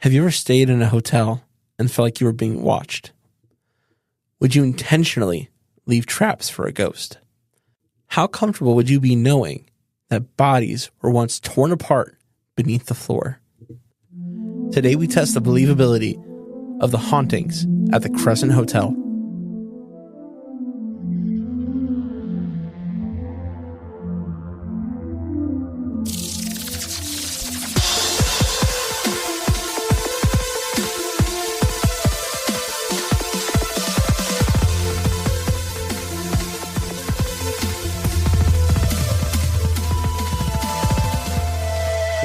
Have you ever stayed in a hotel and felt like you were being watched? Would you intentionally leave traps for a ghost? How comfortable would you be knowing that bodies were once torn apart beneath the floor? Today we test the believability of the hauntings at the Crescent Hotel.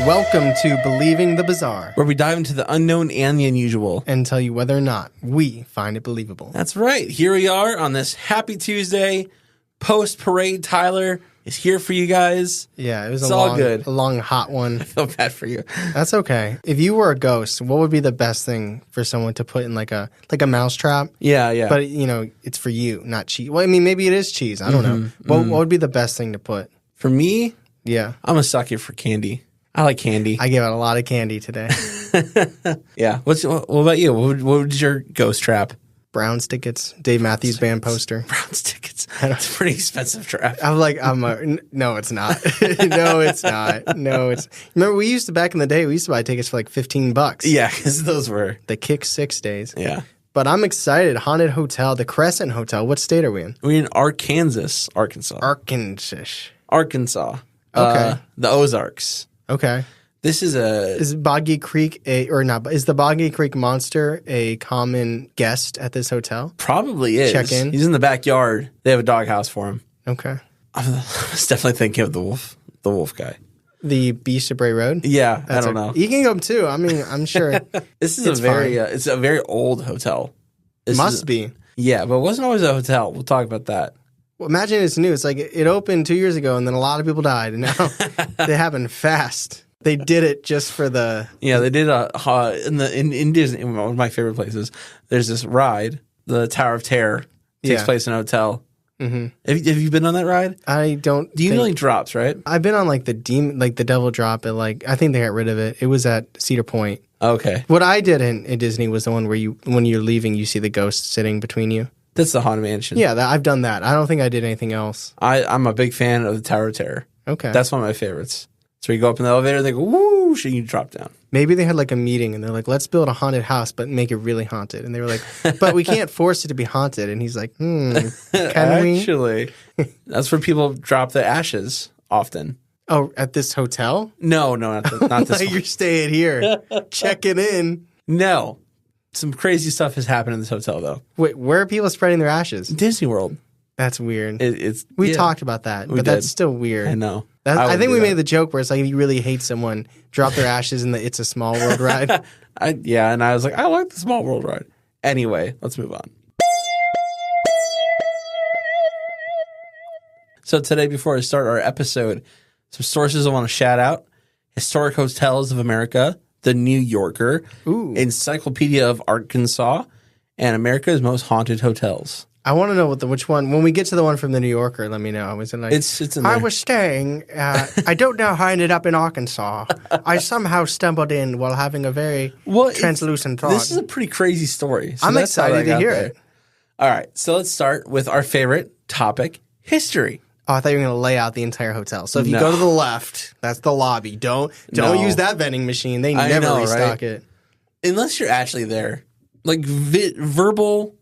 Welcome to Believing the Bizarre, Where we dive into the unknown and the unusual and tell you whether or not we find it believable. That's right. Here we are on this happy Tuesday. Post-parade, Tyler is here for you guys. Yeah, it was It's a all good. long, hot one. I feel bad for you. That's okay. If you were a ghost, what would be the best thing for someone to put in like a mousetrap? Yeah. But, it's for you, not cheese. Well, I mean, maybe it is cheese. I don't know. What would be the best thing to put? For me, Yeah. I'm a sucker for candy. I like candy. I gave out a lot of candy today. Yeah. What about you? What was your ghost trap? Browns tickets, Dave Matthews Band poster. Browns tickets. It's a pretty expensive trap. No, it's not. No, it's not. No, it's. Remember, we used to back in the day. We used to buy tickets for like $15. Yeah, because those were The Kick 6 days. Yeah. But I'm excited. Haunted Hotel, the Crescent Hotel. What state are we in? We're in Arkansas. Arkansas. Okay. The Ozarks. Okay. This is Is Boggy Creek is the Boggy Creek Monster a common guest at this hotel? probably is. Check in. He's in the backyard. They have a doghouse for him. Okay. I was definitely thinking of the wolf guy. The Beast of Bray Road? Yeah, I don't know. You can go too. I mean, I'm sure. This is It's it's a very old hotel. Must be. Yeah, but it wasn't always a hotel. We'll talk about that. Well, imagine it's new. It's like it opened 2 years ago and then a lot of people died. And now they happen fast. They did it just for the... Yeah, they did in Disney, one of my favorite places. There's this ride, the Tower of Terror, takes place in a hotel. Mm-hmm. Have you been on that ride? I don't. Do you know like drops, right? I've been on like the Devil Drop at I think they got rid of it. It was at Cedar Point. Okay. What I did in Disney was the one where when you're leaving, you see the ghost sitting between you. That's the Haunted Mansion. Yeah, I've done that. I don't think I did anything else. I'm a big fan of the Tower of Terror. Okay. That's one of my favorites. So you go up in the elevator, they go, whoosh, and you drop down. Maybe they had like a meeting and they're like, let's build a haunted house, but make it really haunted. And they were like, but we can't force it to be haunted. And he's like, can we? Actually, that's where people drop the ashes often. Oh, at this hotel? No, not this one. You're staying here, checking in. No. Some crazy stuff has happened in this hotel, though. Wait, where are people spreading their ashes? Disney World. That's weird. We talked about that, but that's still weird. I know. I think we made the joke where it's like if you really hate someone, drop their ashes in the It's a Small World ride. And I was like, I like the Small World ride. Anyway, let's move on. So today, before I start our episode, some sources I want to shout out. Historic Hotels of America, The New Yorker, Encyclopedia of Arkansas, and America's Most Haunted Hotels. I want to know which one. When we get to the one from the New Yorker, let me know. Was it like it's in there. I was staying. I don't know how I ended up in Arkansas. I somehow stumbled in while having a very translucent thought. This is a pretty crazy story. So I'm excited to hear it. All right, so let's start with our favorite topic: history. Oh, I thought you were going to lay out the entire hotel. So if you go to the left, that's the lobby. Don't use that vending machine. They never restock it. Unless you're actually there. Like verbal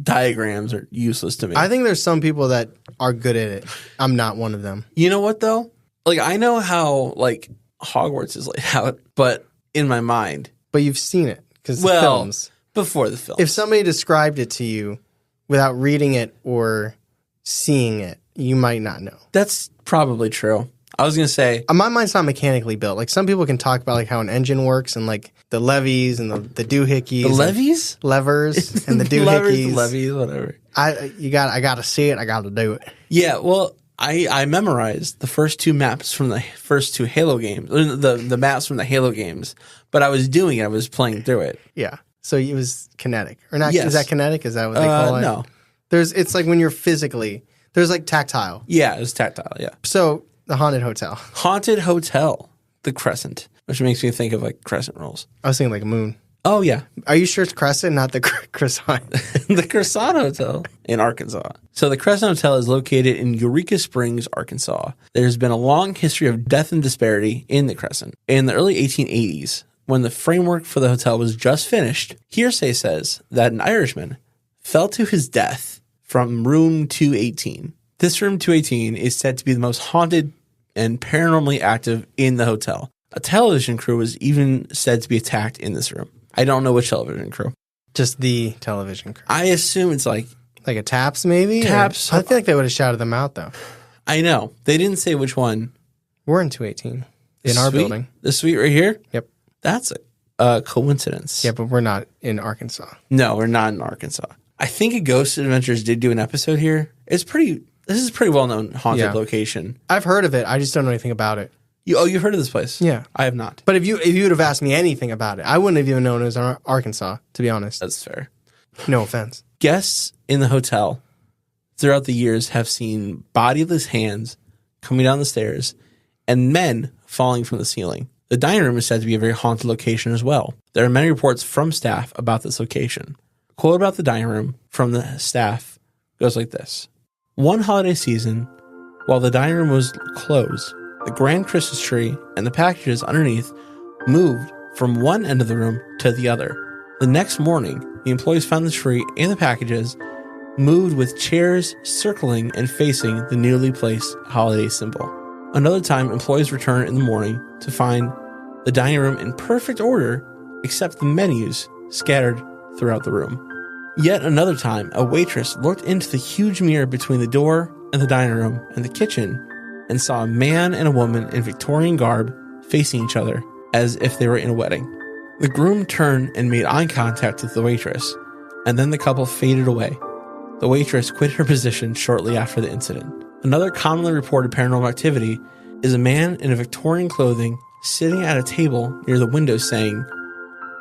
diagrams are useless to me. I think there's some people that are good at it. I'm not one of them. You know what, though? Like, I know how, like, Hogwarts is laid out, but in my mind. But you've seen it because the films. Before the films. If somebody described it to you without reading it or seeing it, you might not know. That's probably true. I was going to say... My mind's not mechanically built. Like, some people can talk about, like, how an engine works and, like, the levies and the doohickeys. The levies? Levers and the doohickeys. The levies, whatever. I got to see it. I got to do it. Yeah, well, I memorized the first two maps from the first two Halo games. The maps from the Halo games. But I was doing it. I was playing through it. Yeah. So it was kinetic. Or not? Yes. Is that kinetic? Is that what they call it? No. It's like when you're physically... There's like tactile. Yeah, it was tactile, yeah. So, the Haunted Hotel. Haunted Hotel, the Crescent. which makes me think of like crescent rolls. I was thinking like a moon. Oh, yeah. Are you sure it's Crescent, not the Crescent? The Crescent Hotel in Arkansas. So the Crescent Hotel is located in Eureka Springs, Arkansas. There's been a long history of death and disparity in the Crescent. In the early 1880s, when the framework for the hotel was just finished, hearsay says that an Irishman fell to his death from room 218. This room 218 is said to be the most haunted and paranormally active in the hotel. A television crew was even said to be attacked in this room. I don't know which television crew. Just the television crew. I assume it's like a Taps, maybe? Taps. I feel like they would have shouted them out, though. I know. They didn't say which one. We're in 218 in our building. The suite right here? Yep. That's a coincidence. Yeah, but we're not in Arkansas. No, we're not in Arkansas. I think a Ghost Adventures did do an episode here. This is a pretty well-known haunted location. I've heard of it. I just don't know anything about it. You've heard of this place? Yeah. I have not. But if you would have asked me anything about it, I wouldn't have even known it was Arkansas, to be honest. That's fair. No offense. Guests in the hotel throughout the years have seen bodiless hands coming down the stairs and men falling from the ceiling. The dining room is said to be a very haunted location as well. There are many reports from staff about this location. A quote about the dining room from the staff goes like this. One holiday season, while the dining room was closed, the grand Christmas tree and the packages underneath moved from one end of the room to the other. The next morning, the employees found the tree and the packages moved with chairs circling and facing the newly placed holiday symbol. Another time, employees returned in the morning to find the dining room in perfect order, except the menus scattered throughout the room. Yet another time, a waitress looked into the huge mirror between the door and the dining room and the kitchen and saw a man and a woman in Victorian garb facing each other as if they were in a wedding. The groom turned and made eye contact with the waitress, and then the couple faded away. The waitress quit her position shortly after the incident. Another commonly reported paranormal activity is a man in a Victorian clothing sitting at a table near the window saying,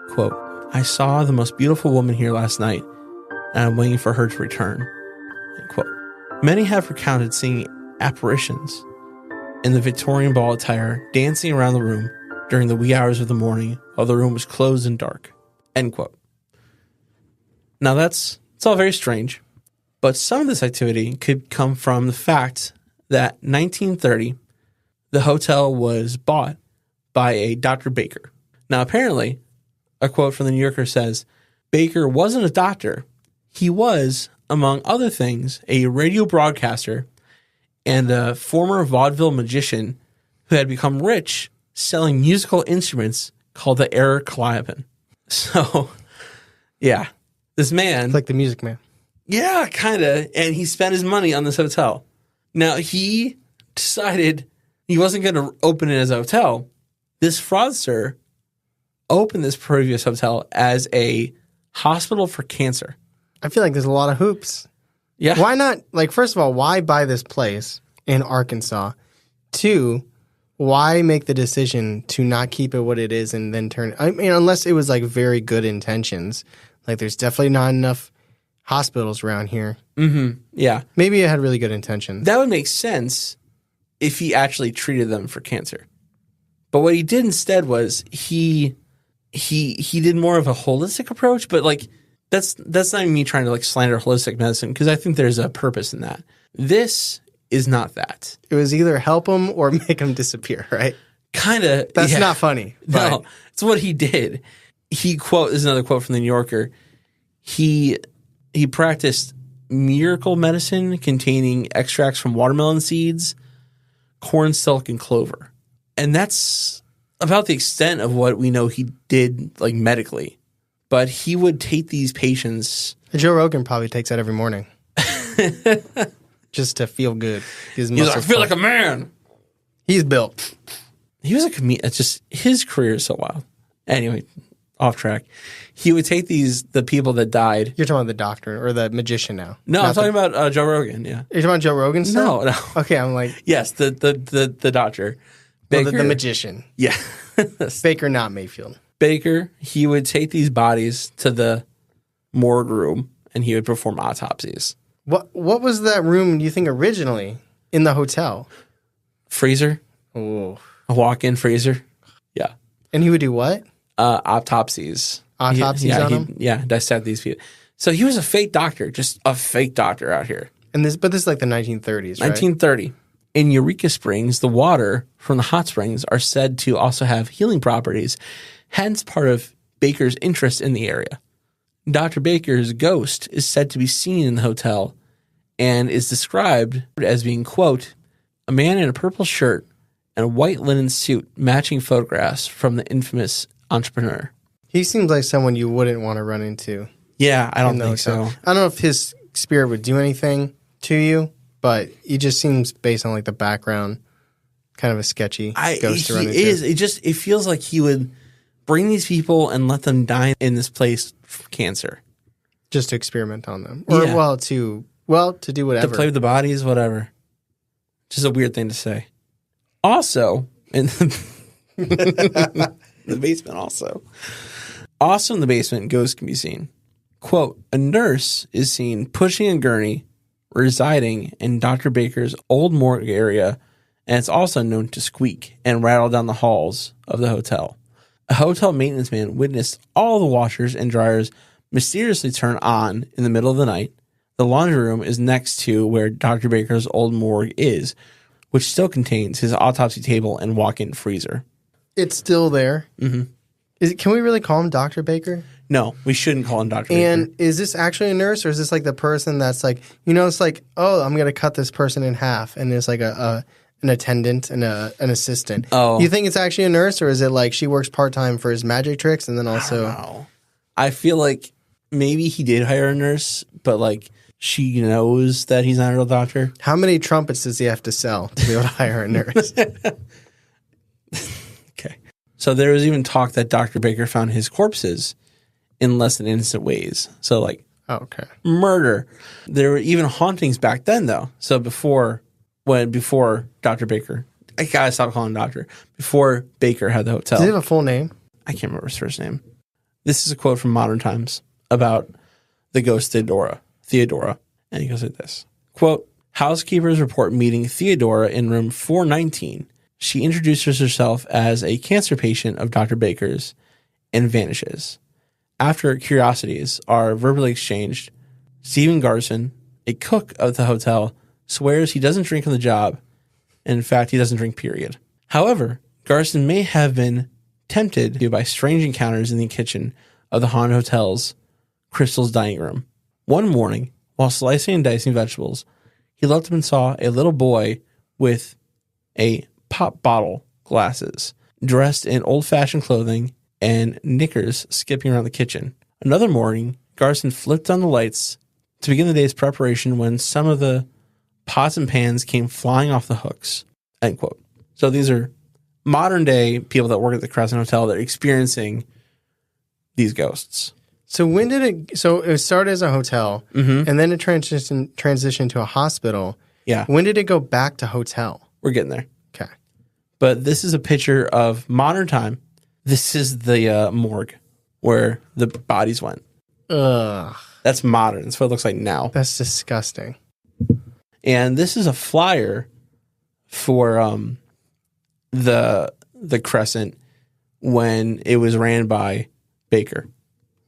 quote, I saw the most beautiful woman here last night, and I'm waiting for her to return. End quote. Many have recounted seeing apparitions in the Victorian ball attire dancing around the room during the wee hours of the morning while the room was closed and dark. End quote. Now it's all very strange, but some of this activity could come from the fact that 1930, the hotel was bought by a Dr. Baker. Now apparently, a quote from the New Yorker says, Baker wasn't a doctor. He was, among other things, a radio broadcaster and a former vaudeville magician who had become rich selling musical instruments called the air calliope. So, yeah, this man... It's like the Music Man. Yeah, kind of. And he spent his money on this hotel. Now, he decided he wasn't going to open it as a hotel. This fraudster opened this previous hotel as a hospital for cancer. I feel like there's a lot of hoops. Yeah. Why not, first of all, why buy this place in Arkansas? Two, why make the decision to not keep it what it is and then turn, unless it was very good intentions. There's definitely not enough hospitals around here. Mm-hmm. Yeah. Maybe it had really good intentions. That would make sense if he actually treated them for cancer. But what he did instead was he did more of a holistic approach, but that's not me trying to slander holistic medicine, because I think there's a purpose in that. This is not that. It was either help him or make him disappear, right? Kind of. That's not funny. No, it's what he did. This is another quote from the New Yorker. He practiced miracle medicine containing extracts from watermelon seeds, corn silk, and clover. And that's about the extent of what we know he did medically. But he would take these patients. Joe Rogan probably takes that every morning. Just to feel good. He's like, I feel like a man. He's built. He was a comedian. It's just his career is so wild. Anyway, off track. He would take the people that died. You're talking about the doctor or the magician now? No, I'm talking about Joe Rogan, yeah. You're talking about Joe Rogan still? No. Okay, I'm like... Yes, the doctor. Baker. Well, the magician. Yeah. Baker, not Mayfield. Baker, he would take these bodies to the morgue room and he would perform autopsies. What was that room, do you think, originally in the hotel? Freezer. Oh. A walk-in freezer. Yeah. And he would do what? Autopsies. Autopsies on them? Yeah, dissect these people. So he was a fake doctor, just a fake doctor out here. But this is like the 1930s, right? 1930. In Eureka Springs, the water from the hot springs are said to also have healing properties, hence part of Baker's interest in the area. Dr. Baker's ghost is said to be seen in the hotel and is described as being, quote, a man in a purple shirt and a white linen suit matching photographs from the infamous entrepreneur. He seems like someone you wouldn't want to run into. Yeah, I don't think so. I don't know if his spirit would do anything to you, but he just seems, based on like the background, kind of a sketchy ghost to run into. It feels like he would bring these people and let them die in this place for cancer. Just to experiment on them. Or, to do whatever. To play with the bodies, whatever. Just a weird thing to say. Also, in the basement Also in the basement, ghosts can be seen. Quote, a nurse is seen pushing a gurney, residing in Dr. Baker's old morgue area, and it's also known to squeak and rattle down the halls of the hotel. A hotel maintenance man witnessed all the washers and dryers mysteriously turn on in the middle of the night. The laundry room is next to where Dr. Baker's old morgue is, which still contains his autopsy table and walk-in freezer. It's still there? Mm-hmm. Can we really call him Dr. Baker? No, we shouldn't call him Dr. Baker. And is this actually a nurse, or is this like the person that's like, it's like, oh, I'm going to cut this person in half, and it's like an attendant and an assistant. Oh. You think it's actually a nurse, or is it like she works part-time for his magic tricks and then also... I don't know. I feel like maybe he did hire a nurse, but like she knows that he's not a real doctor. How many trumpets does he have to sell to be able to hire a nurse? Okay. So there was even talk that Dr. Baker found his corpses in less than innocent ways. So like murder. There were even hauntings back then though. So before Dr. Baker, I gotta stop calling him doctor. Before Baker had the hotel. Does he have a full name? I can't remember his first name. This is a quote from Modern Times about the ghost Theodora. And he goes like this. Quote, housekeepers report meeting Theodora in room 419. She introduces herself as a cancer patient of Dr. Baker's and vanishes. After curiosities are verbally exchanged, Stephen Garson, a cook of the hotel, swears he doesn't drink on the job, and in fact, he doesn't drink, period. However, Garson may have been tempted by strange encounters in the kitchen of the haunted hotel's Crystal's dining room. One morning, while slicing and dicing vegetables, he looked up and saw a little boy with a pop bottle glasses, dressed in old-fashioned clothing and knickers, skipping around the kitchen. Another morning, Garson flipped on the lights to begin the day's preparation when some of the pots and pans came flying off the hooks. End quote. So these are modern day people that work at the Crescent Hotel that are experiencing these ghosts. So when did it? So it started as a hotel, and then it transitioned to a hospital. Yeah. When did it go back to hotel? We're getting there. Okay. But this is a picture of modern time. This is the morgue where the bodies went. Ugh. That's modern. That's what it looks like now. That's disgusting. And this is a flyer for the Crescent when it was ran by Baker.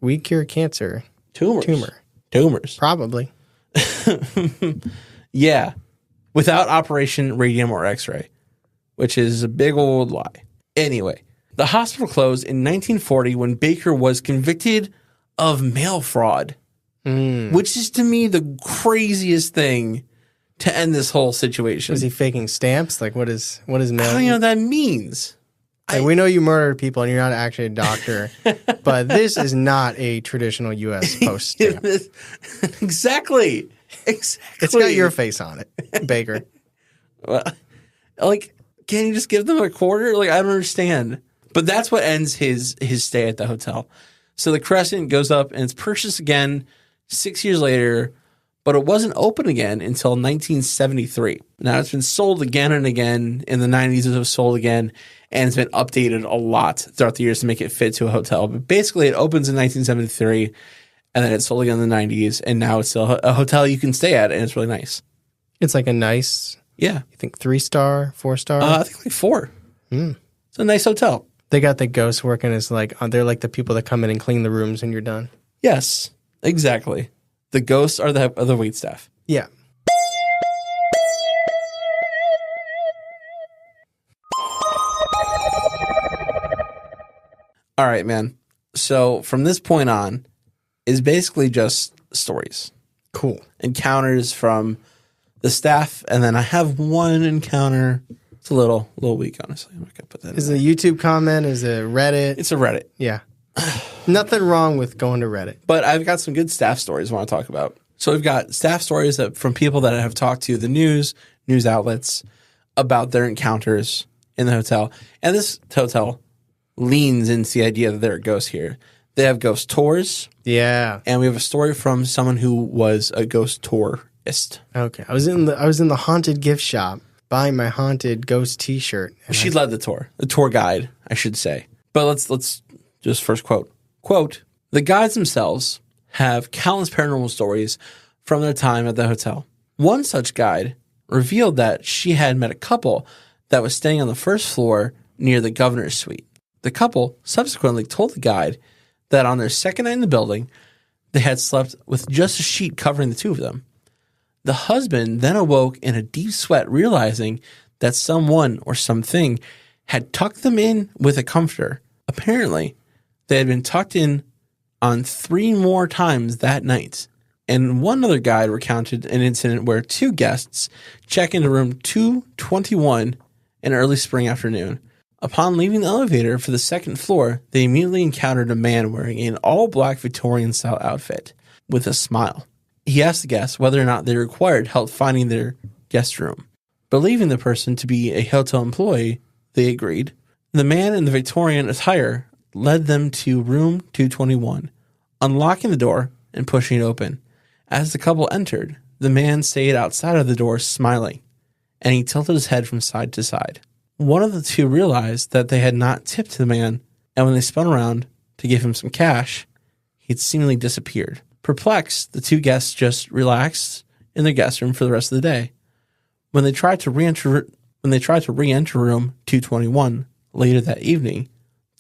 We cure cancer. Tumors. Probably. Yeah. Without Operation Radium or X-ray, which is a big old lie. Anyway, the hospital closed in 1940 when Baker was convicted of mail fraud, which is to me the craziest thing to end this whole situation. Was he faking stamps? Like what is mail? I don't know what that means. Like, we know you murdered people and you're not actually a doctor, but this is not a traditional U.S. post stamp. Exactly. It's got your face on it, Baker. Well, like, can you just give them a quarter? Like, I don't understand. But that's what ends his stay at the hotel. So the Crescent goes up and it's purchased again 6 years later, but it wasn't open again until 1973. Now it's been sold again and again. In the 90s, it was sold again, and it's been updated a lot throughout the years to make it fit to a hotel. But basically, it opens in 1973, and then it's sold again in the 90s, and now it's still a hotel you can stay at, and it's really nice. It's like a nice, yeah. You think 3-star, 4-star? I think like 4. It's a nice hotel. They got the ghosts working as like, they're like the people that come in and clean the rooms when you're done. Yes, exactly. The ghosts are the wait staff. Yeah. All right, man. So from this point on, is basically just stories. Cool. Encounters from the staff, and then I have one encounter. It's a little weak, honestly. I'm not gonna put that. Is it a YouTube comment? Is it Reddit? It's a Reddit. Yeah. Nothing wrong with going to Reddit. But I've got some good staff stories I want to talk about. So we've got staff stories from people that have talked to the news outlets about their encounters in the hotel. And this hotel leans into the idea that there are ghosts here. They have ghost tours. Yeah. And we have a story from someone who was a ghost tourist. Okay. I was in the haunted gift shop buying my haunted ghost t-shirt. She led the tour guide, I should say. But let's just first quote. Quote, the guides themselves have countless paranormal stories from their time at the hotel. One such guide revealed that she had met a couple that was staying on the first floor near the governor's suite. The couple subsequently told the guide that on their second night in the building, they had slept with just a sheet covering the two of them. The husband then awoke in a deep sweat, realizing that someone or something had tucked them in with a comforter. Apparently, they had been tucked in on 3 more times that night. And one other guide recounted an incident where 2 guests check into room 221 in early spring afternoon. Upon leaving the elevator for the second floor, they immediately encountered a man wearing an all-black Victorian-style outfit with a smile. He asked the guests whether or not they required help finding their guest room. Believing the person to be a hotel employee, they agreed. The man in the Victorian attire led them to room 221, unlocking the door and pushing it open. As the couple entered, the man stayed outside of the door smiling, and he tilted his head from side to side. One of the two realized that they had not tipped the man, and when they spun around to give him some cash, he had seemingly disappeared. Perplexed, the 2 guests just relaxed in their guest room for the rest of the day. When they tried to re-enter room 221 later that evening,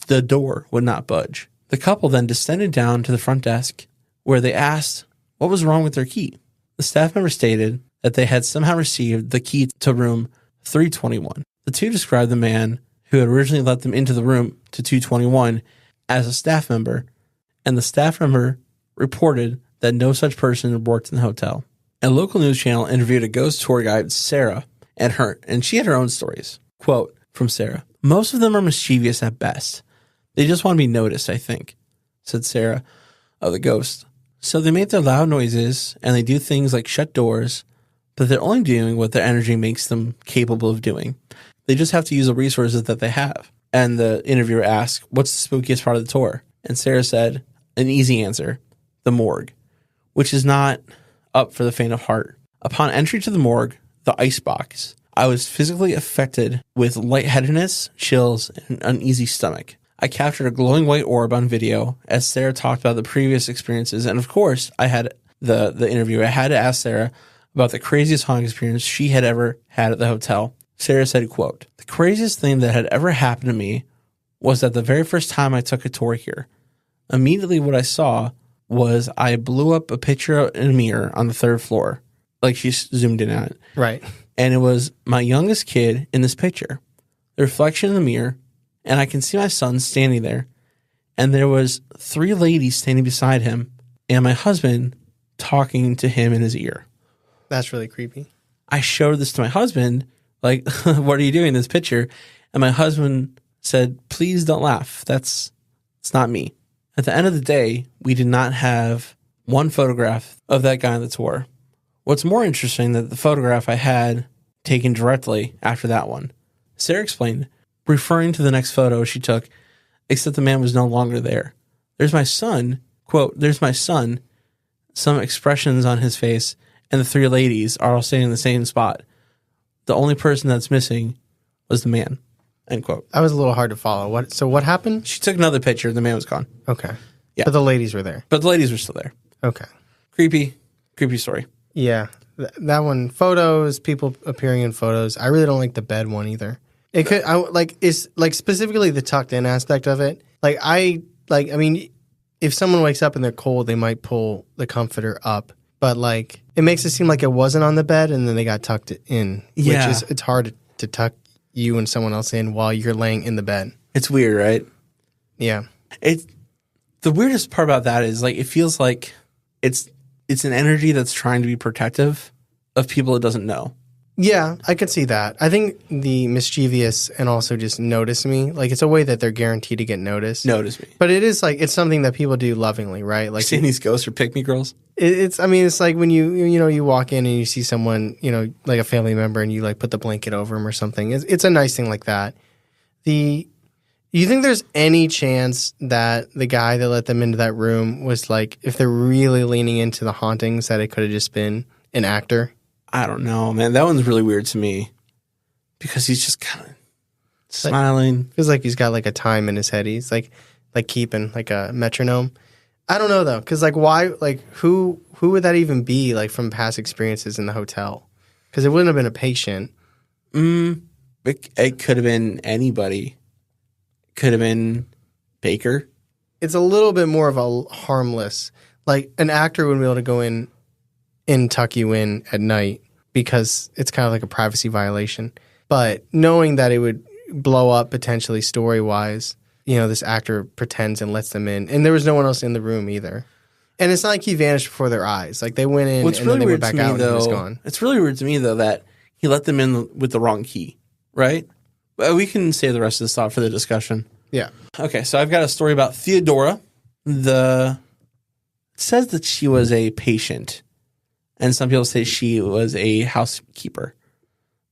the door would not budge. The couple then descended down to the front desk, where they asked what was wrong with their key. The staff member stated that they had somehow received the key to room 321. The 2 described the man who had originally let them into the room to 221 as a staff member, and the staff member reported that no such person worked in the hotel. A local news channel interviewed a ghost tour guide, Sarah, and she had her own stories. Quote from Sarah, most of them are mischievous at best. They just want to be noticed, I think, said Sarah of the ghost. So they make their loud noises and they do things like shut doors, but they're only doing what their energy makes them capable of doing. They just have to use the resources that they have. And the interviewer asked, what's the spookiest part of the tour? And Sarah said, an easy answer, the morgue, which is not up for the faint of heart. Upon entry to the morgue, the icebox, I was physically affected with lightheadedness, chills, and an uneasy stomach. I captured a glowing white orb on video as Sarah talked about the previous experiences. And of course, I had the interview. I had to ask Sarah about the craziest haunting experience she had ever had at the hotel. Sarah said, quote, the craziest thing that had ever happened to me was that the very first time I took a tour here. Immediately what I saw was I blew up a picture in a mirror on the 3rd floor. Like she zoomed in on it. Right. And it was my youngest kid in this picture. The reflection in the mirror. And I can see my son standing there. And there was 3 ladies standing beside him. And my husband talking to him in his ear. That's really creepy. I showed this to my husband. Like, what are you doing in this picture? And my husband said, please don't laugh. It's not me. At the end of the day, we did not have one photograph of that guy on the tour. What's more interesting that the photograph I had taken directly after that one. Sarah explained, referring to the next photo she took, except the man was no longer there. There's my son, quote, there's my son, some expressions on his face, and the 3 ladies are all standing in the same spot. The only person that's missing was the man, end quote. That was a little hard to follow. So what happened? She took another picture. The man was gone. Okay. Yeah. But the ladies were there. But the ladies were still there. Okay. Creepy story. Yeah. That one, photos, people appearing in photos. I really don't like the bed one either. It could it's like specifically the tucked in aspect of it. I mean, if someone wakes up and they're cold, they might pull the comforter up, but like it makes it seem like it wasn't on the bed and then they got tucked in. Yeah. Which is it's hard to tuck you and someone else in while you're laying in the bed. It's weird, right? Yeah. The weirdest part about that is like it feels like it's an energy that's trying to be protective of people it doesn't know. Yeah, I could see that. I think the mischievous and also just notice me, like it's a way that they're guaranteed to get noticed. Notice me. But it is like it's something that people do lovingly, right? Like seeing these ghosts or pick me girls. It's like when you walk in and you see someone, like a family member and you like put the blanket over them or something. It's a nice thing like that. You think there's any chance that the guy that let them into that room was like, if they're really leaning into the hauntings, that it could have just been an actor? I don't know, man. That one's really weird to me because he's just kind of smiling. Feels like he's got like a time in his head. He's like keeping like a metronome. I don't know though, because like why? Like who would that even be? Like from past experiences in the hotel? Because it wouldn't have been a patient. It could have been anybody. Could have been Baker. It's a little bit more of a harmless. Like an actor wouldn't be able to go in and tuck you in at night because it's kind of like a privacy violation. But knowing that it would blow up potentially story-wise, this actor pretends and lets them in. And there was no one else in the room either. And it's not like he vanished before their eyes. Like they went in and then they went back out and he was gone. It's really weird to me, though, that he let them in with the wrong key, right? We can save the rest of this thought for the discussion. Yeah. Okay, so I've got a story about Theodora. It says that she was a patient, and some people say she was a housekeeper.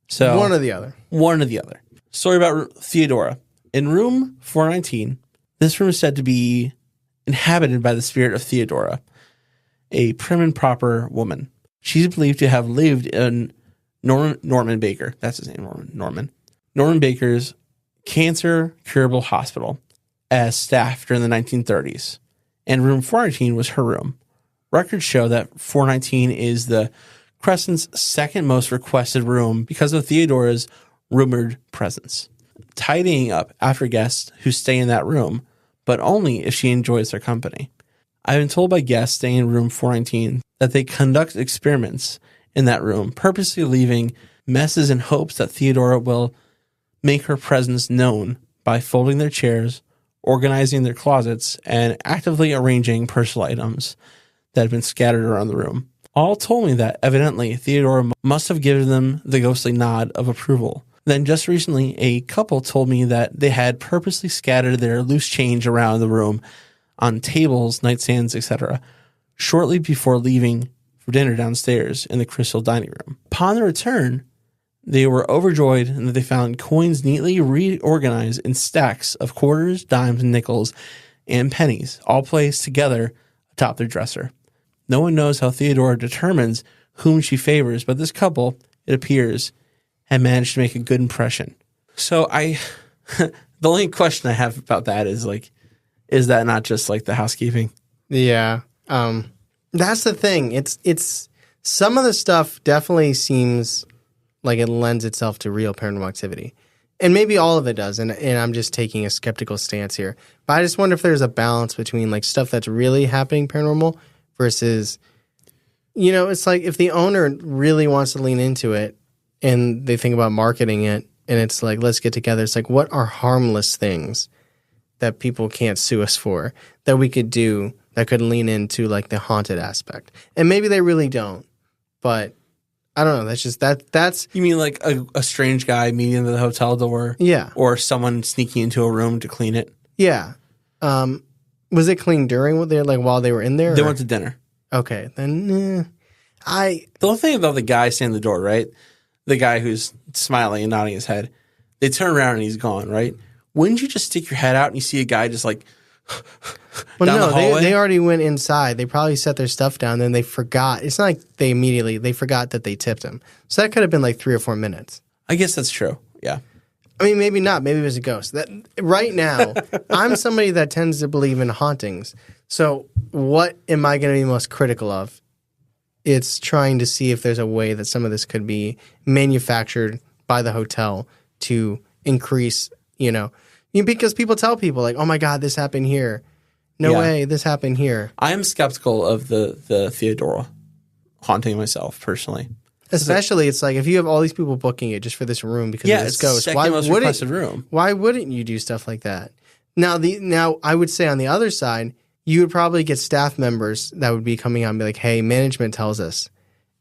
So one or the other. One or the other. Story about Theodora. In room 419, this room is said to be inhabited by the spirit of Theodora, a prim and proper woman. She's believed to have lived in Norman Baker. That's his name, Norman. Norman Baker's cancer curable hospital as staff during the 1930s. And room 419 was her room. Records show that 419 is the Crescent's second most requested room because of Theodora's rumored presence. Tidying up after guests who stay in that room, but only if she enjoys their company. I've been told by guests staying in room 419 that they conduct experiments in that room, purposely leaving messes in hopes that Theodora will make her presence known by folding their chairs, organizing their closets, and actively arranging personal items that have been scattered around the room. All told me that evidently Theodora must have given them the ghostly nod of approval. Then just recently, a couple told me that they had purposely scattered their loose change around the room on tables, nightstands, etc., shortly before leaving for dinner downstairs in the crystal dining room. Upon their return, they were overjoyed in that they found coins neatly reorganized in stacks of quarters, dimes, nickels, and pennies, all placed together atop their dresser. No one knows how Theodora determines whom she favors, but this couple, it appears, had managed to make a good impression. So the only question I have about that is is that not just like the housekeeping? Yeah. That's the thing. It's some of the stuff definitely seems like it lends itself to real paranormal activity. And maybe all of it does, and I'm just taking a skeptical stance here. But I just wonder if there's a balance between like stuff that's really happening paranormal versus, it's like if the owner really wants to lean into it and they think about marketing it and it's like, let's get together. It's like, what are harmless things that people can't sue us for that we could do that could lean into like the haunted aspect? And maybe they really don't, but I don't know. That's just that's. You mean like a strange guy meeting at the hotel door? Yeah. Or someone sneaking into a room to clean it? Yeah. Was it clean during while they were in there? They went to dinner. Okay, then The only thing about the guy standing at the door, right? The guy who's smiling and nodding his head. They turn around and he's gone, right? Wouldn't you just stick your head out and you see a guy just like well, down no, the hallway? They already went inside. They probably set their stuff down. Then they forgot. It's not like they forgot that they tipped him. So that could have been like 3 or 4 minutes. I guess that's true. Yeah. I mean, maybe not. Maybe it was a ghost. That right now, I'm somebody that tends to believe in hauntings. So what am I going to be most critical of? It's trying to see if there's a way that some of this could be manufactured by the hotel to increase, because people tell people like, oh my God, this happened here. No way, this happened here. I am skeptical of the Theodora haunting myself personally. Especially, it's like if you have all these people booking it just for this room because of this ghost. Second most requested room. Why wouldn't you do stuff like that? Now I would say on the other side, you would probably get staff members that would be coming out and be like, "Hey, management tells us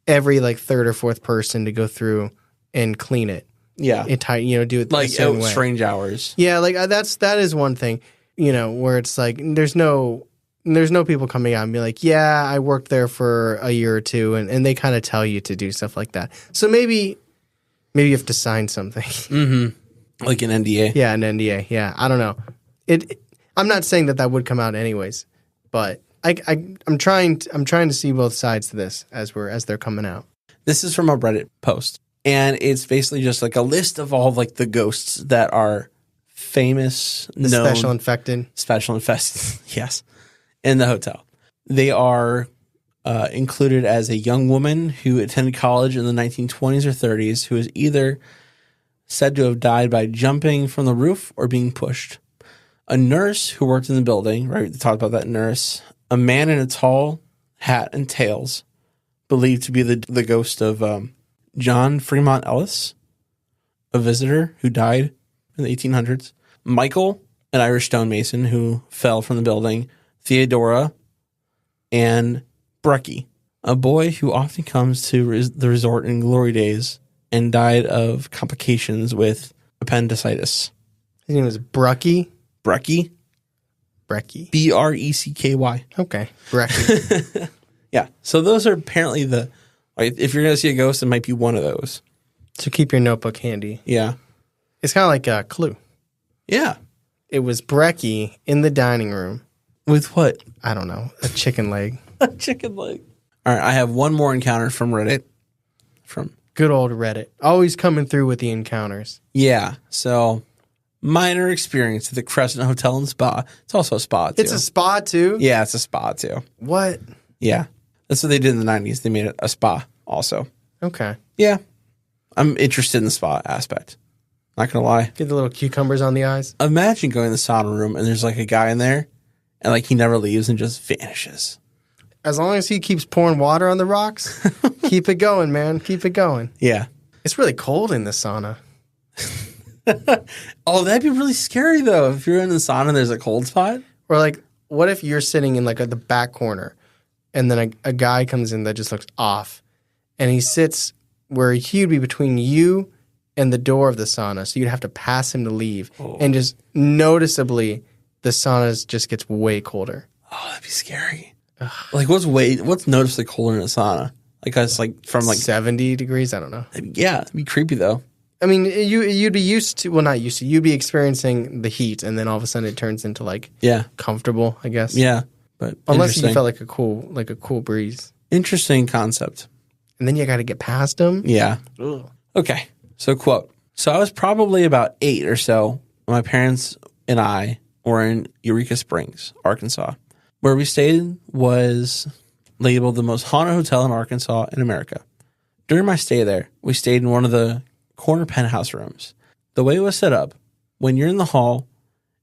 every like third or fourth person to go through and clean it. Yeah, and do it like a certain way. Strange hours. Yeah, like that is one thing. Where it's like there's no people coming out and be like, yeah, I worked there for a year or two, and they kind of tell you to do stuff like that. So maybe you have to sign something. Mm-hmm. Like an NDA. Yeah, an NDA. Yeah, I don't know. I'm not saying that would come out anyways, but I'm trying to see both sides to this as they're coming out. This is from a Reddit post, and it's basically just like a list of all like the ghosts that are famous, known, special infested, yes, in the hotel. They are included as a young woman who attended college in the 1920s or 30s who is either said to have died by jumping from the roof or being pushed. A nurse who worked in the building, right? We talked about that nurse. A man in a tall hat and tails, believed to be the ghost of John Fremont Ellis, a visitor who died in the 1800s. Michael, an Irish stonemason who fell from the building. Theodora, and Brecky, a boy who often comes to the resort in glory days and died of complications with appendicitis. His name was Brecky? Brecky. Brecky. Brecky. Okay. Brecky. Yeah. So those are apparently if you're going to see a ghost, it might be one of those. So keep your notebook handy. Yeah. It's kind of like a Clue. Yeah. It was Brecky in the dining room. With what? I don't know. A chicken leg. A chicken leg. All right. I have one more encounter from Reddit. From good old Reddit. Always coming through with the encounters. Yeah. So, minor experience at the Crescent Hotel and Spa. It's also a spa, too. It's a spa, too? Yeah, it's a spa, too. What? Yeah. That's what they did in the 90s. They made it a spa also. Okay. Yeah. I'm interested in the spa aspect. Not going to lie. Get the little cucumbers on the eyes. Imagine going to the sauna room and there's like a guy in there and like he never leaves and just vanishes. As long as he keeps pouring water on the rocks, keep it going, man. Keep it going. Yeah. It's really cold in the sauna. Oh, that'd be really scary though. If you're in the sauna and there's a cold spot. Or like, what if you're sitting in like at the back corner and then a guy comes in that just looks off and he sits where he'd be between you and the door of the sauna. So you'd have to pass him to leave. Oh. And just noticeably the sauna just gets way colder. Oh, that'd be scary. Ugh. Like what's noticeably colder in a sauna? Like it's like from like 70 degrees. I don't know. Yeah, it'd be creepy though. I mean, you'd be used to, well, not used to, you'd be experiencing the heat and then all of a sudden it turns into like comfortable, I guess. Yeah. But unless you felt like a cool breeze. Interesting concept. And then you got to get past them. Yeah. Ugh. Okay. So quote. So I was probably about 8 or so when my parents and I were in Eureka Springs, Arkansas. Where we stayed was labeled the most haunted hotel in Arkansas in America. During my stay there, we stayed in one of the corner penthouse rooms. The way it was set up, when you're in the hall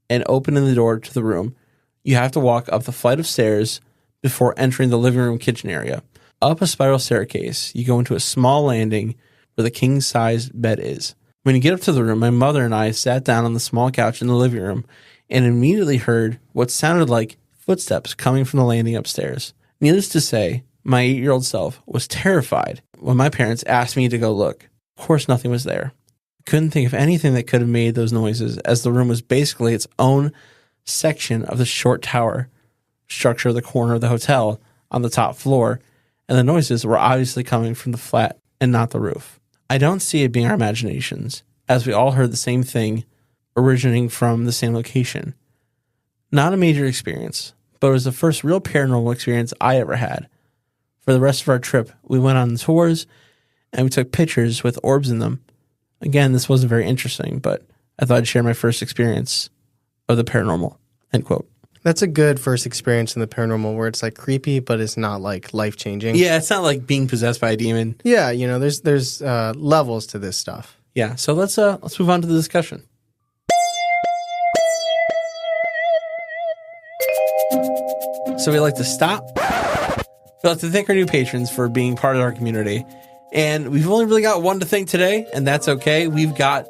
and opening the door to the room, you have to walk up the flight of stairs before entering the living room kitchen area. Up a spiral staircase, you go into a small landing where the king-size bed is. When you get up to the room, my mother and I sat down on the small couch in the living room and immediately heard what sounded like footsteps coming from the landing upstairs. Needless to say, my 8-year-old self was terrified when my parents asked me to go look. Of course, nothing was there. Couldn't think of anything that could have made those noises, as the room was basically its own section of the short tower structure of the corner of the hotel on the top floor, and the noises were obviously coming from the flat and not the roof. I don't see it being our imaginations, as we all heard the same thing originating from the same location. Not a major experience, but it was the first real paranormal experience I ever had. For the rest of our trip, we went on tours and we took pictures with orbs in them. Again, this wasn't very interesting, but I thought I'd share my first experience of the paranormal. End quote. That's a good first experience in the paranormal where it's like creepy, but it's not like life-changing. Yeah, it's not like being possessed by a demon. Yeah, there's levels to this stuff. Yeah, so let's move on to the discussion. So we like to stop. We like to thank our new patrons for being part of our community. And we've only really got one to thank today, and that's okay. We've got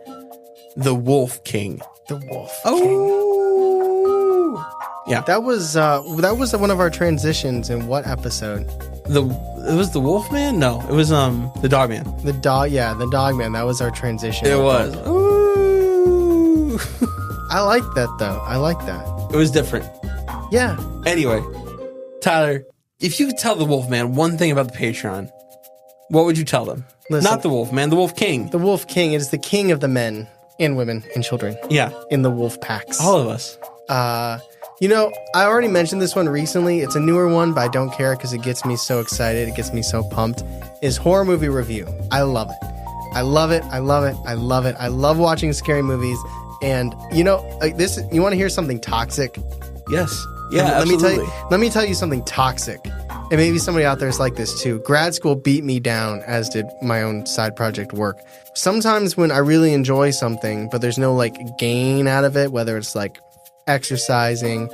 the Wolf King. The Wolf King. Yeah. That was one of our transitions in what episode? It was the Wolf Man? No, it was the Dog Man. The Dog Man. That was our transition. It was. Ooh. I like that though. I like that. It was different. Yeah. Anyway, Tyler, if you could tell the Wolf Man one thing about the Patreon, what would you tell them? Listen, not the Wolf Man, the Wolf King. The Wolf King is the king of the men and women and children. Yeah. In the wolf packs. All of us. You know, I already mentioned this one recently. It's a newer one, but I don't care because it gets me so excited. It gets me so pumped. Is horror movie review. I love it. I love it. I love it. I love it. I love watching scary movies. And, you know, this. You want to hear something toxic? Yes. Yeah, absolutely. Let me tell you something toxic. And maybe somebody out there is like this too. Grad school beat me down, as did my own side project work. Sometimes when I really enjoy something, but there's no like gain out of it, whether it's like exercising,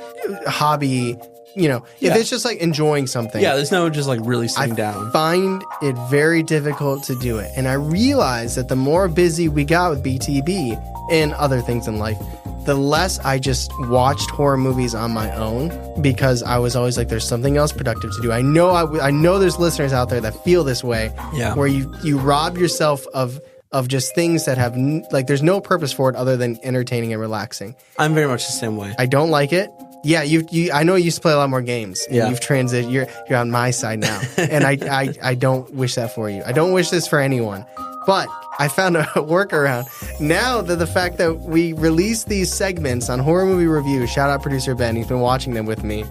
hobby, you know, if it's just like enjoying something. Yeah, there's no just like really sitting down. I find it very difficult to do it. And I realized that the more busy we got with BTB and other things in life, the less I just watched horror movies on my own, because I was always like, there's something else productive to do. I know there's listeners out there that feel this way, where you rob yourself of just things that have like there's no purpose for it other than entertaining and relaxing. I'm very much the same way. I don't like it. Yeah, I know you used to play a lot more games. And you've transited. You're on my side now, and I don't wish that for you. I don't wish this for anyone. But I found a workaround. Now that the fact that we release these segments on Horror Movie Review, shout out producer Ben, he's been watching them with me.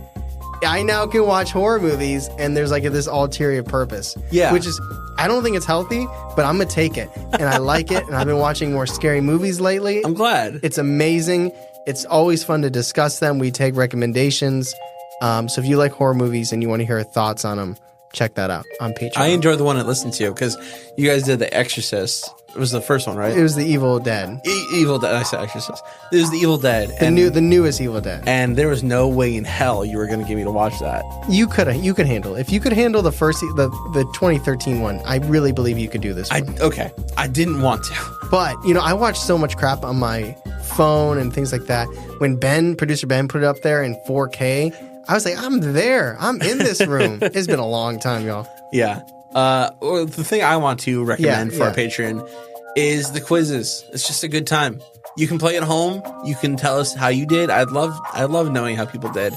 I now can watch horror movies and there's like this ulterior purpose. Yeah. Which is, I don't think it's healthy, but I'm going to take it. And I like it. And I've been watching more scary movies lately. I'm glad. It's amazing. It's always fun to discuss them. We take recommendations. So if you like horror movies and you want to hear our thoughts on them, check that out on Patreon. I enjoyed the one I listened to because you guys did The Exorcist. It was the first one, right? It was the Evil Dead. Evil Dead. I said Exorcist. It was the Evil Dead. The newest Evil Dead. And there was no way in hell you were going to get me to watch that. You could handle it. If you could handle the 2013 one, I really believe you could do this one. Okay. I didn't want to. But, you know, I watched so much crap on my phone and things like that. When producer Ben put it up there in 4K, I was like, I'm there. I'm in this room. It's been a long time, y'all. Yeah. The thing I want to recommend for our Patreon is the quizzes. It's just a good time. You can play at home. You can tell us how you did. I'd love knowing how people did.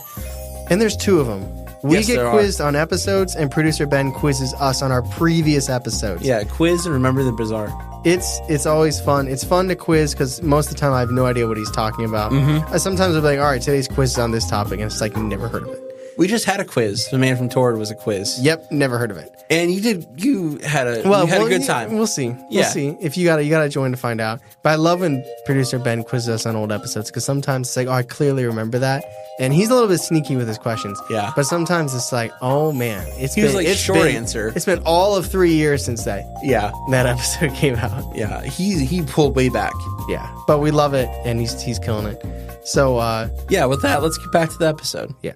And there's two of them. We get quizzed on episodes, and producer Ben quizzes us on our previous episodes. Yeah, quiz and remember the bizarre. It's always fun. It's fun to quiz because most of the time I have no idea what he's talking about. Mm-hmm. Sometimes I'll be like, all right, today's quiz is on this topic, and it's like, never heard of it. We just had a quiz. The Man from Tord was a quiz. Yep, never heard of it. And you had a good time. We'll see. We'll see. If you gotta join to find out. But I love when producer Ben quizzes us on old episodes because sometimes it's like, oh, I clearly remember that. And he's a little bit sneaky with his questions. Yeah. But sometimes it's like, oh man, answer. It's been all of 3 years since that episode came out. Yeah. He pulled way back. Yeah. But we love it, and he's killing it. So with that, let's get back to the episode. Yeah.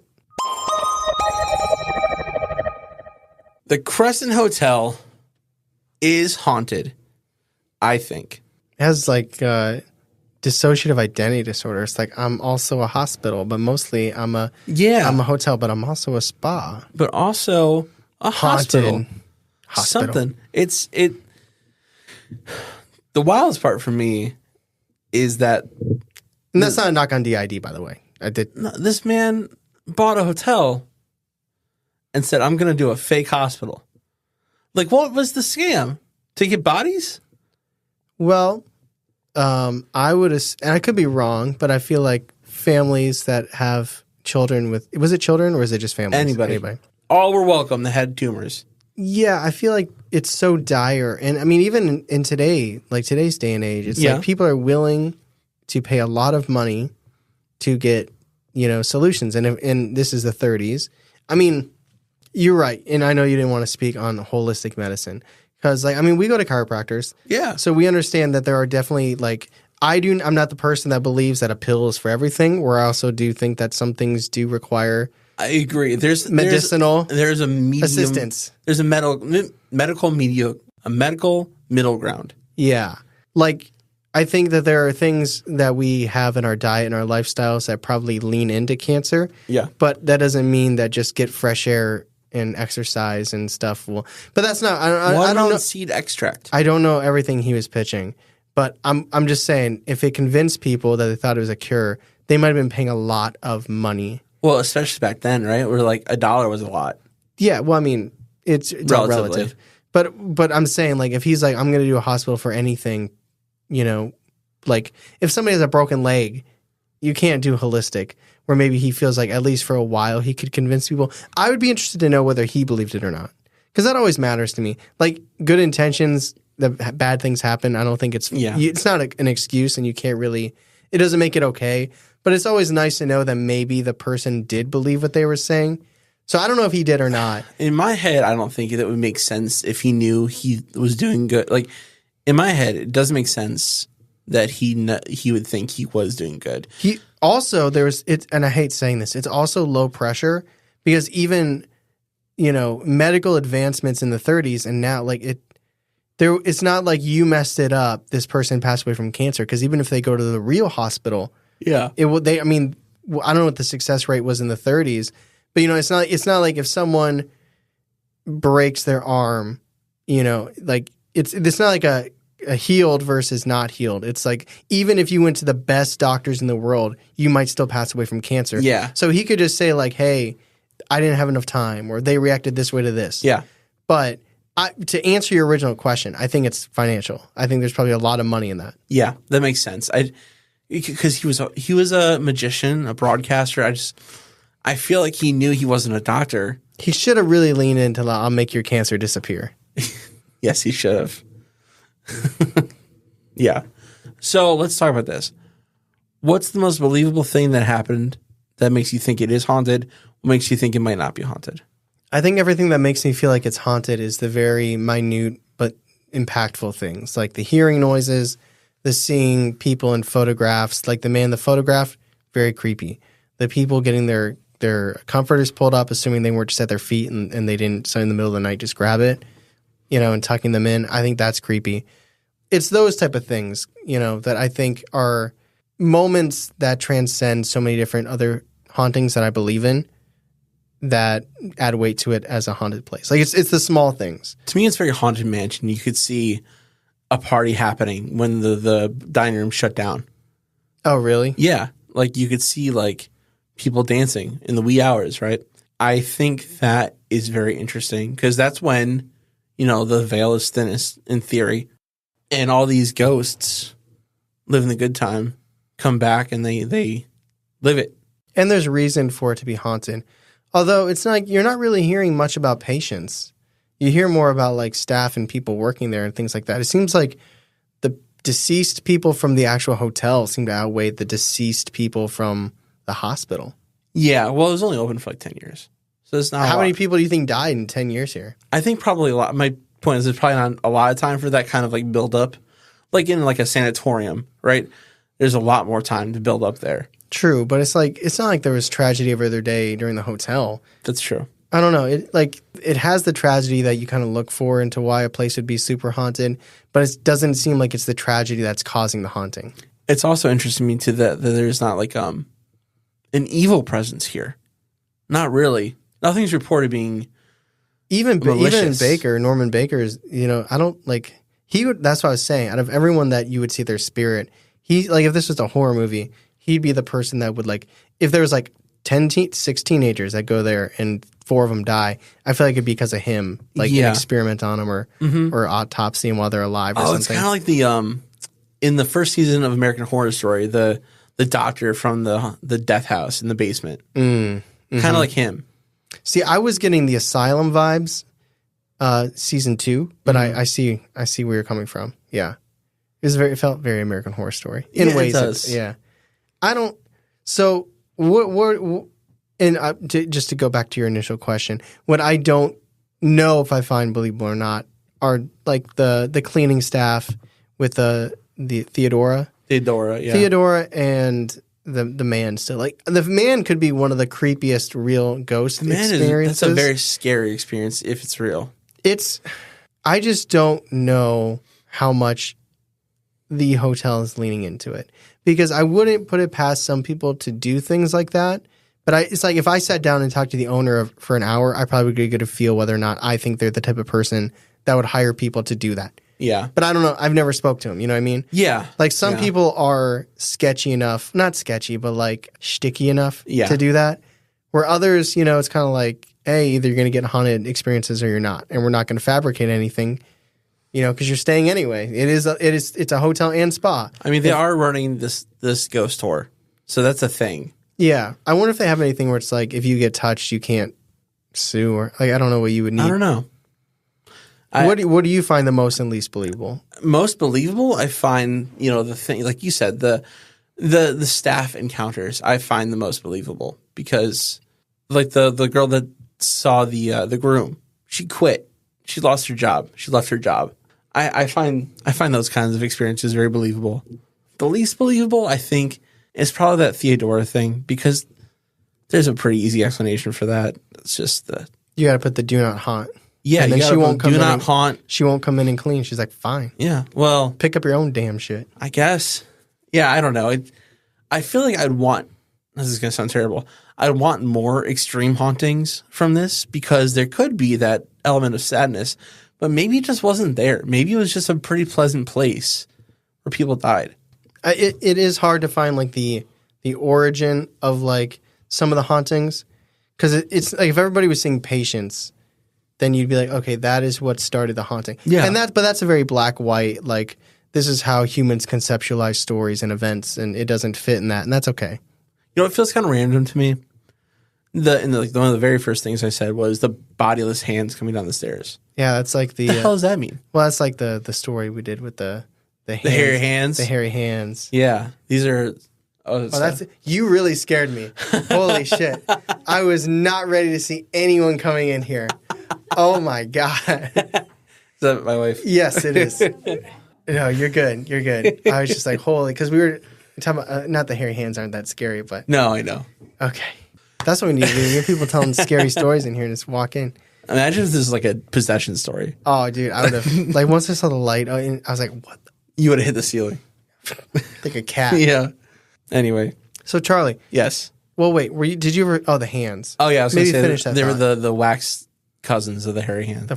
The Crescent Hotel is haunted, I think. It has like dissociative identity disorder. It's like I'm also a hospital, but mostly I'm a hotel, but I'm also a spa. But also a hospital. Something. The wildest part for me is that... And that's not a knock on DID, by the way. This man bought a hotel and said, I'm going to do a fake hospital. Like, what was the scam? To get bodies? Well, I would, and I could be wrong, but I feel like families that have children with, was it children or is it just families? Anybody. All were welcome that had tumors. Yeah, I feel like it's so dire. And I mean, even in today's day and age, it's like people are willing to pay a lot of money to get, solutions. And this is the 30s. I mean, you're right. And I know you didn't want to speak on holistic medicine Because, like, I mean, we go to chiropractors. Yeah. So we understand that there are definitely, like, I'm not the person that believes that a pill is for everything, where I also do think that some things do require I agree. There's medicinal there's a medium assistance. There's a medical middle ground. Yeah. Like, I think that there are things that we have in our diet and our lifestyles that probably lean into cancer. Yeah. But that doesn't mean that just get fresh air and exercise and stuff will. But that's not. I don't know. Seed extract. I don't know everything he was pitching, but I'm just saying if it convinced people that they thought it was a cure, they might have been paying a lot of money. Well, especially back then, right? Where like $1 was a lot. Yeah. Well, I mean, it's all relative. But I'm saying, like, if he's like, I'm going to do a hospital for anything, you know, like if somebody has a broken leg, you can't do holistic. Where maybe he feels like at least for a while he could convince people. I would be interested to know whether he believed it or not, because that always matters to me. Like, good intentions, the bad things happen. I don't think it's not an excuse, and you can't really. It doesn't make it okay, but it's always nice to know that maybe the person did believe what they were saying. So I don't know if he did or not. In my head, I don't think that would make sense if he knew he was doing good. Like, in my head, it doesn't make sense that he would think he was doing good. He also and I hate saying this, it's also low pressure, because even, you know, medical advancements in the 30s and now, like, it's not like you messed it up, this person passed away from cancer, because even if they go to the real hospital, I don't know what the success rate was in the 30s, but, you know, it's not like if someone breaks their arm, you know, like it's not like a healed versus not healed. It's like, even if you went to the best doctors in the world, you might still pass away from cancer. Yeah. So he could just say, like, hey, I didn't have enough time, or they reacted this way to this. Yeah. But to answer your original question, I think it's financial. I think there's probably a lot of money in that. Yeah, that makes sense. Because he was a magician, a broadcaster. I feel like he knew he wasn't a doctor. He should have really leaned into, I'll make your cancer disappear. Yes, he should have. Yeah. So let's talk about this. What's the most believable thing that happened that makes you think it is haunted? What makes you think it might not be haunted? I think everything that makes me feel like it's haunted is the very minute but impactful things, like the hearing noises, the seeing people in photographs. Like the man in the photograph, very creepy. The people getting their comforters pulled up, assuming they weren't just at their feet and they didn't, so in the middle of the night, just grab it, you know, and tucking them in. I think that's creepy. It's those type of things, you know, that I think are moments that transcend so many different other hauntings that I believe in, that add weight to it as a haunted place. Like, it's the small things. To me, it's very haunted mansion. You could see a party happening when the dining room shut down. Oh, really? Yeah. Like, you could see, like, people dancing in the wee hours, right? I think that is very interesting, because that's when, you know, the veil is thinnest, in theory, and all these ghosts living the good time come back and they live it. And there's reason for it to be haunted. Although it's not, you're not really hearing much about patients. You hear more about, like, staff and people working there and things like that. It seems like the deceased people from the actual hotel seem to outweigh the deceased people from the hospital. Yeah, well, it was only open for like 10 years. So it's not How many people do you think died in 10 years here? I think probably a lot. My point is there's probably not a lot of time for that kind of, like, build up. Like in, like, a sanatorium, right? There's a lot more time to build up there. True, but it's like, it's not like there was tragedy every other day during the hotel. That's true. I don't know. It has the tragedy that you kind of look for into why a place would be super haunted, but it doesn't seem like it's the tragedy that's causing the haunting. It's also interesting to me too that there's not, like, an evil presence here. Not really. Nothing's reported being even Baker, Norman Baker's, you know, I don't like he would. That's what I was saying. Out of everyone that you would see their spirit, he, like, if this was a horror movie, he'd be the person that would, like, if there was like 6 teenagers that go there and 4 of them die, I feel like it'd be because of him, like an experiment on them or autopsy them while they're alive or something. It's kind of like the in the first season of American Horror Story, the doctor from the death house in the basement, kind of like him. See, I was getting the Asylum vibes, season 2, but I see where you're coming from. Yeah, it felt very American Horror Story in ways. It does. I don't. So what? And just to go back to your initial question, what I don't know if I find believable or not are like the cleaning staff with the Theodora, yeah. Theodora and the man still. Like the man could be one of the creepiest real ghost experiences. That's a very scary experience if it's real. I just don't know how much the hotel is leaning into it, because I wouldn't put it past some people to do things like that. But it's like if I sat down and talked to the owner for an hour, I probably would get a feel whether or not I think they're the type of person that would hire people to do that. Yeah. But I don't know. I've never spoke to him. You know what I mean? Yeah. Like some people are sketchy enough, not sketchy, but like sticky enough to do that. Where others, you know, it's kind of like, hey, either you're going to get haunted experiences or you're not. And we're not going to fabricate anything, you know, because you're staying anyway. It's a hotel and spa. I mean, they are running this ghost tour. So that's a thing. Yeah. I wonder if they have anything where it's like, if you get touched, you can't sue, or like, I don't know what you would need. I don't know. What do you find the most and least believable? Most believable, I find, you know, the thing, like you said, the staff encounters, I find the most believable, because like the girl that saw the groom, she quit. She lost her job. She left her job. I find those kinds of experiences very believable. The least believable, I think, is probably that Theodora thing, because there's a pretty easy explanation for that. It's just you got to put the do not haunt. Yeah, and then she won't come do in not haunt. She won't come in and clean. She's like, fine. Yeah, well, pick up your own damn shit. I guess. Yeah, I don't know. I feel like I'd want. This is gonna sound terrible. I'd want more extreme hauntings from this, because there could be that element of sadness, but maybe it just wasn't there. Maybe it was just a pretty pleasant place where people died. It is hard to find like the origin of like some of the hauntings, because it's like if everybody was seeing Patience, then you'd be like, okay, that is what started the haunting. Yeah, but that's a very black white, like this is how humans conceptualize stories and events, and it doesn't fit in that, and that's okay. You know, it feels kind of random to me. One of the very first things I said was the bodiless hands coming down the stairs. Yeah, that's like the hell does that mean? Well, that's like the story we did with the hands, hairy hands. The hairy hands. Yeah, these are. That's you really scared me. Holy shit! I was not ready to see anyone coming in here. Oh my god! Is that my wife? Yes, it is. No, you're good. You're good. I was just like, holy, because we were talking about not the hairy hands aren't that scary, but no, I know. Okay, that's what we need to do. You hear people telling scary stories in here and just walk in. Imagine if this is like a possession story. Oh, dude, I would have like once I saw the light, I was like, what? You would have hit the ceiling like a cat. Yeah. Anyway, so Charlie. Yes. Well, wait. Did you ever? Oh, the hands. Oh yeah. I was maybe gonna say finish that. They were the wax cousins of the hairy hand.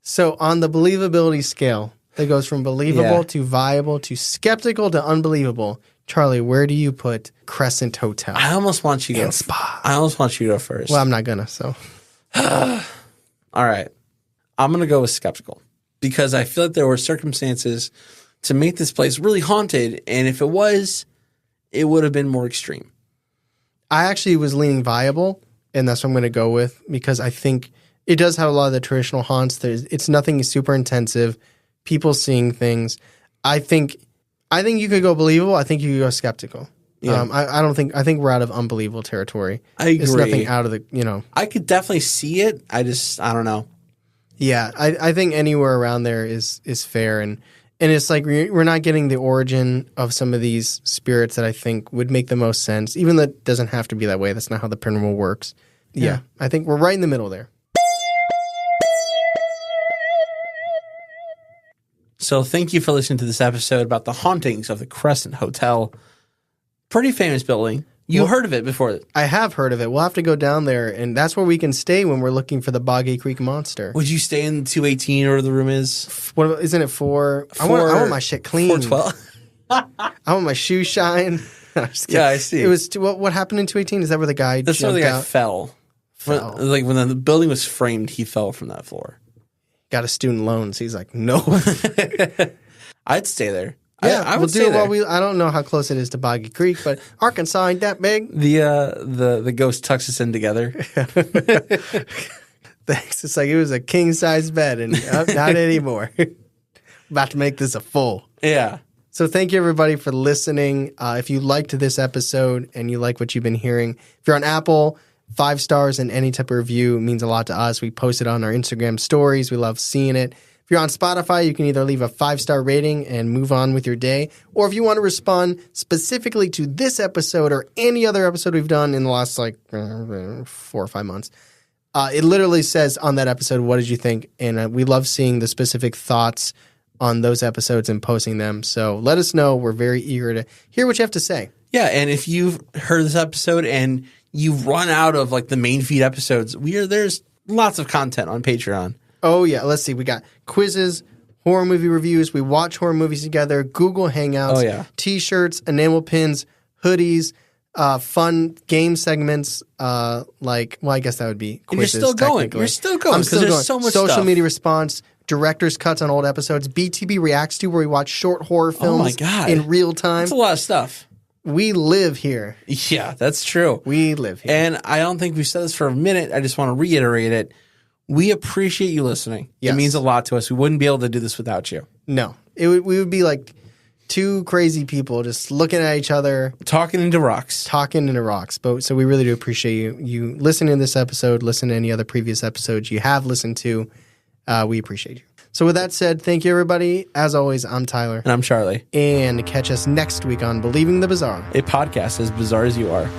So on the believability scale, that goes from believable to viable to skeptical to unbelievable. Charlie, where do you put Crescent Hotel? I almost want you to go. Spa. I almost want you to go first. Well, I'm not gonna. So, all right, I'm gonna go with skeptical, because I feel like there were circumstances to make this place really haunted, and if it was, it would have been more extreme. I actually was leaning viable, and that's what I'm going to go with, because I think it does have a lot of the traditional haunts. It's nothing super intensive. People seeing things. I think you could go believable. I think you could go skeptical. Yeah. I think we're out of unbelievable territory. I agree. It's nothing out of the, you know. I could definitely see it. I don't know. Yeah. I think anywhere around there is fair. And it's like we're not getting the origin of some of these spirits that I think would make the most sense, even though it doesn't have to be that way. That's not how the paranormal works. Yeah. I think we're right in the middle there. So thank you for listening to this episode about the hauntings of the Crescent Hotel. Pretty famous building. You heard of it before. I have heard of it. We'll have to go down there, and that's where we can stay when we're looking for the Boggy Creek Monster. Would you stay in 218 or the room is? What isn't it 4? I want my shit clean. 412. I want my shoe shine. Yeah, I see. It was what happened in 218? Is that where the guy That's jumped where the guy out? fell. When the building was framed, he fell from that floor. Got a student loan, so he's like, no. I'd stay there. Yeah, I would stay there. I don't know how close it is to Boggy Creek, but Arkansas ain't that big. The ghost tucks us in together. Thanks. It's like it was a king size bed, and not anymore. About to make this a full. Yeah. So thank you everybody for listening. If you liked this episode and you like what you've been hearing, if you're on Apple, 5 stars in any type of review means a lot to us. We post it on our Instagram stories. We love seeing it. If you're on Spotify, you can either leave a 5-star rating and move on with your day, or if you want to respond specifically to this episode or any other episode we've done in the last 4 or 5 months, it literally says on that episode, what did you think? And we love seeing the specific thoughts on those episodes and posting them. So let us know. We're very eager to hear what you have to say. Yeah, and if you've heard this episode and you've run out of the main feed episodes, there's lots of content on Patreon. Oh, yeah. Let's see. We got quizzes, horror movie reviews. We watch horror movies together, Google Hangouts, Oh, yeah. T-shirts, enamel pins, hoodies, fun game segments. I guess that would be quizzes. And you're still going. You're still going because there's so much Social stuff. media response, director's cuts on old episodes, BTB Reacts to, where we watch short horror films Oh my God. in real time. That's a lot of stuff. We live here. Yeah, that's true. We live here. And I don't think we've said this for a minute. I just want to reiterate it. We appreciate you listening. Yes. It means a lot to us. We wouldn't be able to do this without you. No. We would be like two crazy people just looking at each other. Talking into rocks. Talking into rocks. So we really do appreciate you listening to this episode, listen to any other previous episodes you have listened to. We appreciate you. So with that said, thank you, everybody. As always, I'm Tyler. And I'm Charlie. And catch us next week on Believing the Bizarre. A podcast as bizarre as you are.